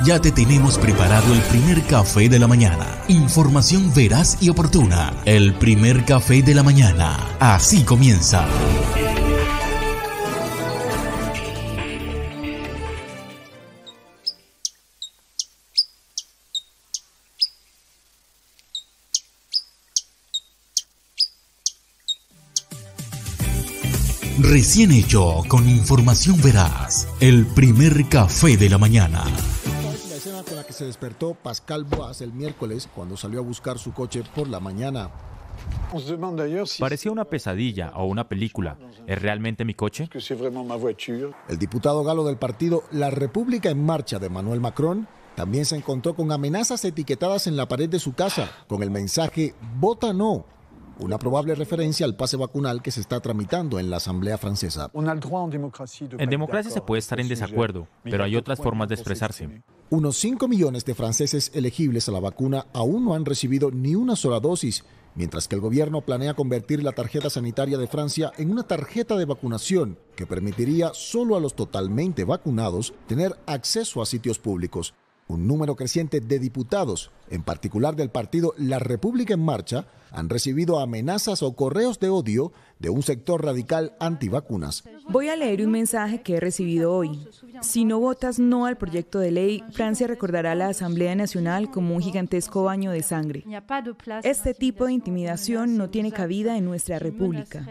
Ya te tenemos preparado el primer café de la mañana. Información veraz y oportuna. El primer café de la mañana. Así comienza. Recién hecho, con información veraz. El primer café de la mañana. Esta es la escena con la que se despertó Pascal Boas el miércoles cuando salió a buscar su coche por la mañana. Parecía una pesadilla o una película. ¿Es realmente mi coche? El diputado galo del partido La República en Marcha de Emmanuel Macron también se encontró con amenazas etiquetadas en la pared de su casa con el mensaje «Vota no», una probable referencia al pase vacunal que se está tramitando en la Asamblea Francesa. En democracia se puede estar en desacuerdo, pero hay otras formas de expresarse. Unos 5 millones de franceses elegibles a la vacuna aún no han recibido ni una sola dosis, mientras que el gobierno planea convertir la tarjeta sanitaria de Francia en una tarjeta de vacunación que permitiría solo a los totalmente vacunados tener acceso a sitios públicos. Un número creciente de diputados, en particular del partido La República en Marcha, han recibido amenazas o correos de odio de un sector radical antivacunas. Voy a leer un mensaje que he recibido hoy. Si no votas no al proyecto de ley, Francia recordará a la Asamblea Nacional como un gigantesco baño de sangre. Este tipo de intimidación no tiene cabida en nuestra república.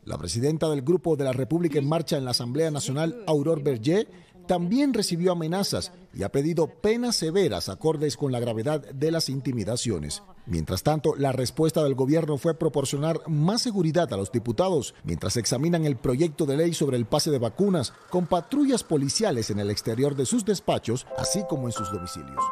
La presidenta del Grupo de La República en Marcha en la Asamblea Nacional, Aurore Berger, también recibió amenazas y ha pedido penas severas acordes con la gravedad de las intimidaciones. Mientras tanto, la respuesta del gobierno fue proporcionar más seguridad a los diputados mientras examinan el proyecto de ley sobre el pase de vacunas con patrullas policiales en el exterior de sus despachos, así como en sus domicilios.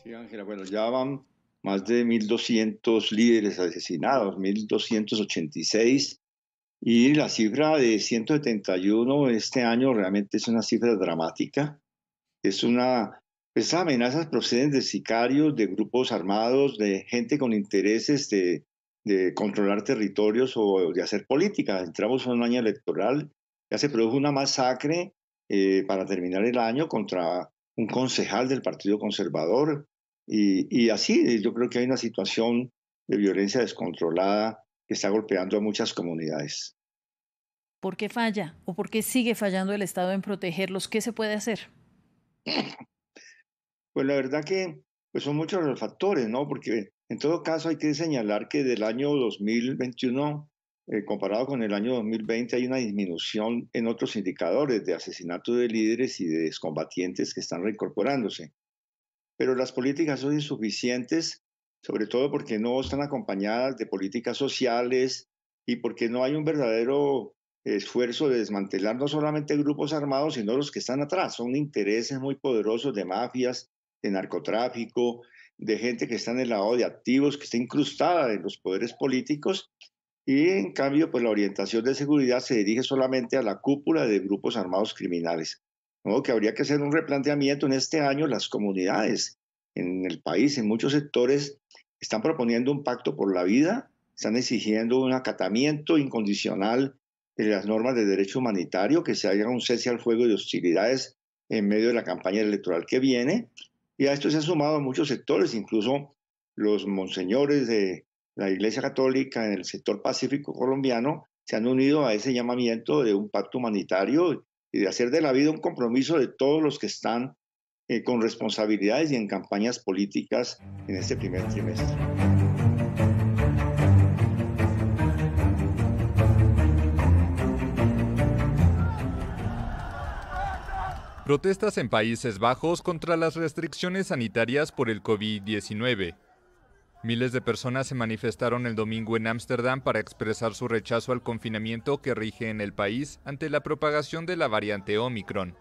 Sí, Ángela, bueno, ya van más de 1.200 líderes asesinados, 1.286, y la cifra de 171 este año realmente es una cifra dramática. Esas amenazas proceden de sicarios, de grupos armados, de gente con intereses de controlar territorios o de hacer política. Entramos en un año electoral, ya se produjo una masacre para terminar el año contra un concejal del Partido Conservador. Y así yo creo que hay una situación de violencia descontrolada que está golpeando a muchas comunidades. ¿Por qué falla o por qué sigue fallando el Estado en protegerlos? ¿Qué se puede hacer? Pues la verdad que pues son muchos los factores, ¿no? Porque en todo caso hay que señalar que del año 2021, comparado con el año 2020, hay una disminución en otros indicadores de asesinato de líderes y de excombatientes que están reincorporándose. Pero las políticas son insuficientes, sobre todo porque no están acompañadas de políticas sociales y porque no hay un verdadero esfuerzo de desmantelar no solamente grupos armados, sino los que están atrás. Son intereses muy poderosos de mafias, de narcotráfico, de gente que está en el lado de activos, que está incrustada en los poderes políticos, y en cambio pues la orientación de seguridad se dirige solamente a la cúpula de grupos armados criminales. De modo que habría que hacer un replanteamiento en este año. Las comunidades en el país, en muchos sectores, están proponiendo un pacto por la vida, están exigiendo un acatamiento incondicional de las normas de derecho humanitario, que se haga un cese al fuego de hostilidades en medio de la campaña electoral que viene. Y a esto se han sumado muchos sectores, incluso los monseñores de la Iglesia Católica en el sector pacífico colombiano se han unido a ese llamamiento de un pacto humanitario y de hacer de la vida un compromiso de todos los que están con responsabilidades y en campañas políticas en este primer trimestre. Protestas en Países Bajos contra las restricciones sanitarias por el COVID-19. Miles de personas se manifestaron el domingo en Ámsterdam para expresar su rechazo al confinamiento que rige en el país ante la propagación de la variante Omicron.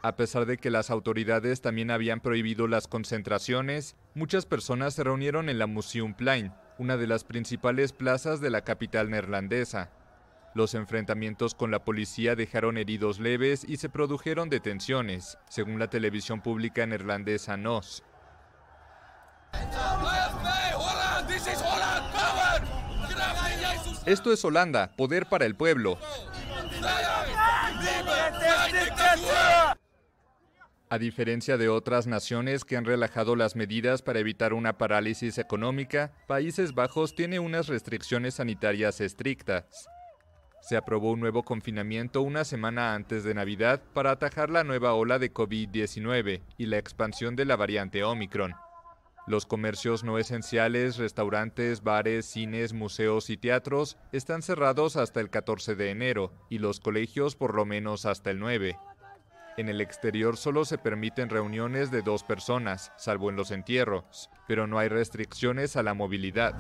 A pesar de que las autoridades también habían prohibido las concentraciones, muchas personas se reunieron en la Museumplein, una de las principales plazas de la capital neerlandesa. Los enfrentamientos con la policía dejaron heridos leves y se produjeron detenciones, según la televisión pública neerlandesa NOS. Esto es Holanda, poder para el pueblo. A diferencia de otras naciones que han relajado las medidas para evitar una parálisis económica, Países Bajos tiene unas restricciones sanitarias estrictas. Se aprobó un nuevo confinamiento una semana antes de Navidad para atajar la nueva ola de COVID-19 y la expansión de la variante Omicron. Los comercios no esenciales, restaurantes, bares, cines, museos y teatros están cerrados hasta el 14 de enero y los colegios por lo menos hasta el 9. En el exterior solo se permiten reuniones de 2 personas, salvo en los entierros, pero no hay restricciones a la movilidad.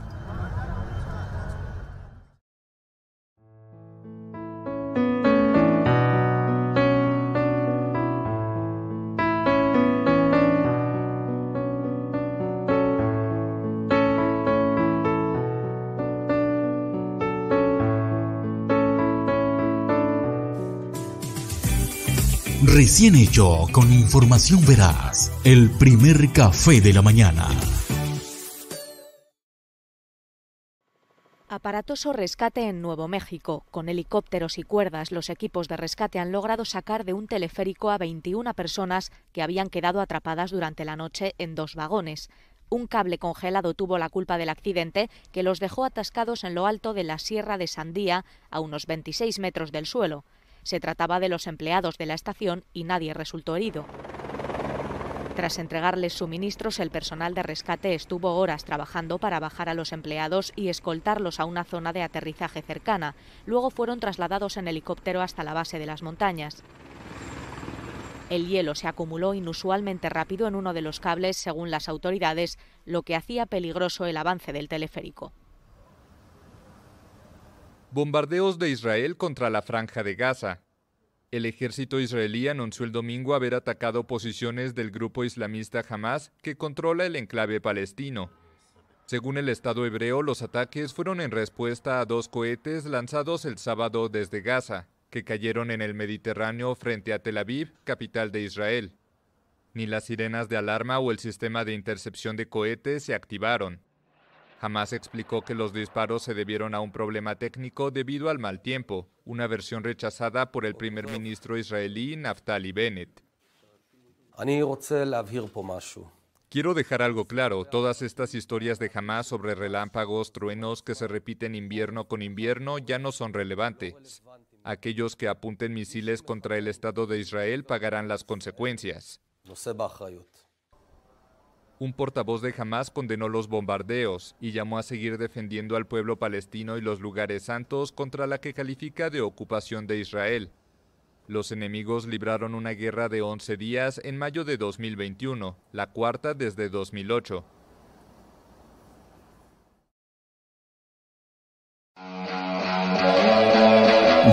Recién hecho, con información veraz, el primer café de la mañana. Aparatoso rescate en Nuevo México. Con helicópteros y cuerdas, los equipos de rescate han logrado sacar de un teleférico a 21 personas que habían quedado atrapadas durante la noche en 2 vagones. Un cable congelado tuvo la culpa del accidente, que los dejó atascados en lo alto de la Sierra de Sandía, a unos 26 metros del suelo. Se trataba de los empleados de la estación y nadie resultó herido. Tras entregarles suministros, el personal de rescate estuvo horas trabajando para bajar a los empleados y escoltarlos a una zona de aterrizaje cercana. Luego fueron trasladados en helicóptero hasta la base de las montañas. El hielo se acumuló inusualmente rápido en uno de los cables, según las autoridades, lo que hacía peligroso el avance del teleférico. Bombardeos de Israel contra la Franja de Gaza. El ejército israelí anunció el domingo haber atacado posiciones del grupo islamista Hamas que controla el enclave palestino. Según el Estado hebreo, los ataques fueron en respuesta a 2 cohetes lanzados el sábado desde Gaza, que cayeron en el Mediterráneo frente a Tel Aviv, capital de Israel. Ni las sirenas de alarma o el sistema de intercepción de cohetes se activaron. Hamas explicó que los disparos se debieron a un problema técnico debido al mal tiempo, una versión rechazada por el primer ministro israelí Naftali Bennett. Quiero dejar algo claro, todas estas historias de Hamas sobre relámpagos, truenos que se repiten invierno con invierno ya no son relevantes. Aquellos que apunten misiles contra el Estado de Israel pagarán las consecuencias. Un portavoz de Hamas condenó los bombardeos y llamó a seguir defendiendo al pueblo palestino y los lugares santos contra la que califica de ocupación de Israel. Los enemigos libraron una guerra de 11 días en mayo de 2021, la cuarta desde 2008.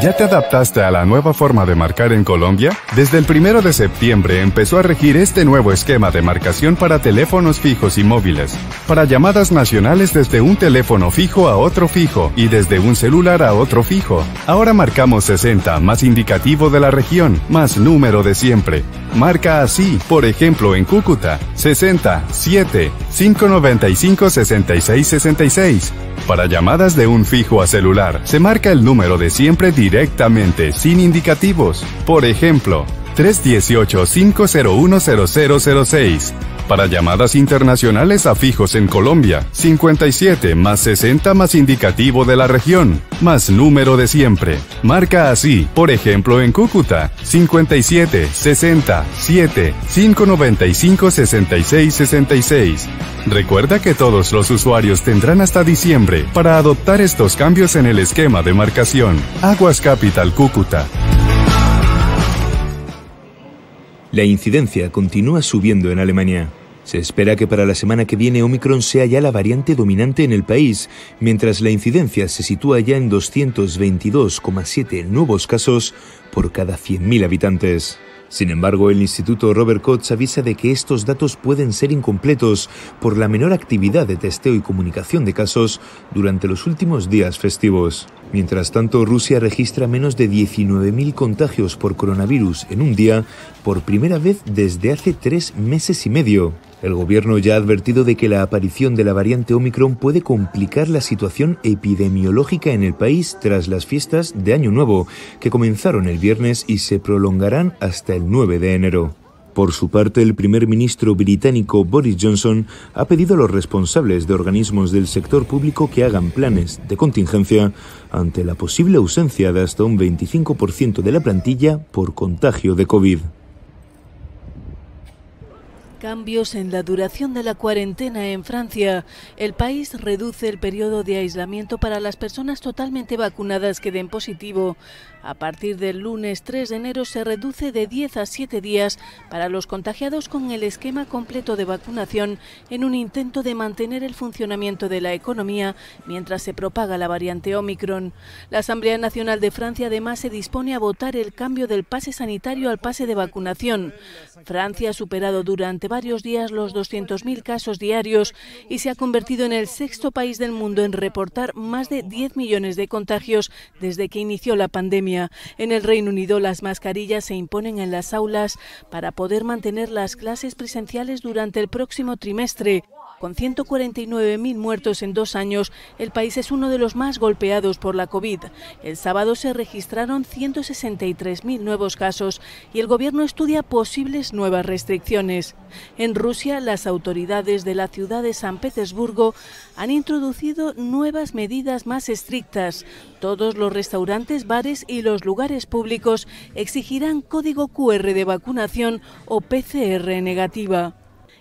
¿Ya te adaptaste a la nueva forma de marcar en Colombia? Desde el 1 de septiembre empezó a regir este nuevo esquema de marcación para teléfonos fijos y móviles. Para llamadas nacionales desde un teléfono fijo a otro fijo y desde un celular a otro fijo. Ahora marcamos 60 más indicativo de la región, más número de siempre. Marca así, por ejemplo en Cúcuta, 60 7 595 66 66. Para llamadas de un fijo a celular, se marca el número de siempre directamente, sin indicativos. Por ejemplo, 318-501-0006. Para llamadas internacionales a fijos en Colombia, 57 más 60 más indicativo de la región, más número de siempre. Marca así, por ejemplo en Cúcuta, 57 60 7 595 66 66. Recuerda que todos los usuarios tendrán hasta diciembre para adoptar estos cambios en el esquema de marcación. Aguas Capital Cúcuta. La incidencia continúa subiendo en Alemania. Se espera que para la semana que viene Omicron sea ya la variante dominante en el país, mientras la incidencia se sitúa ya en 222,7 nuevos casos por cada 100.000 habitantes. Sin embargo, el Instituto Robert Koch avisa de que estos datos pueden ser incompletos por la menor actividad de testeo y comunicación de casos durante los últimos días festivos. Mientras tanto, Rusia registra menos de 19.000 contagios por coronavirus en un día, por primera vez desde hace 3 meses y medio. El gobierno ya ha advertido de que la aparición de la variante Omicron puede complicar la situación epidemiológica en el país tras las fiestas de Año Nuevo, que comenzaron el viernes y se prolongarán hasta el 9 de enero. Por su parte, el primer ministro británico Boris Johnson ha pedido a los responsables de organismos del sector público que hagan planes de contingencia ante la posible ausencia de hasta un 25% de la plantilla por contagio de COVID. Cambios en la duración de la cuarentena en Francia. El país reduce el periodo de aislamiento para las personas totalmente vacunadas que den positivo. A partir del lunes 3 de enero se reduce de 10 a 7 días para los contagiados con el esquema completo de vacunación en un intento de mantener el funcionamiento de la economía mientras se propaga la variante Omicron. La Asamblea Nacional de Francia además se dispone a votar el cambio del pase sanitario al pase de vacunación. Francia ha superado durante varios días los 200.000 casos diarios y se ha convertido en el 6º país del mundo en reportar más de 10 millones de contagios desde que inició la pandemia. En el Reino Unido, las mascarillas se imponen en las aulas para poder mantener las clases presenciales durante el próximo trimestre. Con 149.000 muertos en 2 años, el país es uno de los más golpeados por la COVID. El sábado se registraron 163.000 nuevos casos y el gobierno estudia posibles nuevas restricciones. En Rusia, las autoridades de la ciudad de San Petersburgo han introducido nuevas medidas más estrictas. Todos los restaurantes, bares y los lugares públicos exigirán código QR de vacunación o PCR negativa.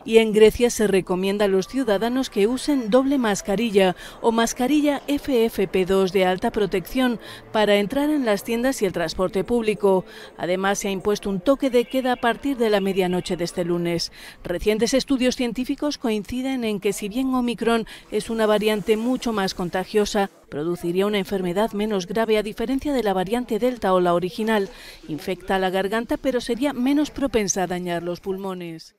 Y en Grecia se recomienda a los ciudadanos que usen doble mascarilla o mascarilla FFP2 de alta protección para entrar en las tiendas y el transporte público. Además, se ha impuesto un toque de queda a partir de la medianoche de este lunes. Recientes estudios científicos coinciden en que si bien Omicron es una variante mucho más contagiosa, produciría una enfermedad menos grave a diferencia de la variante Delta o la original. Infecta la garganta, pero sería menos propensa a dañar los pulmones.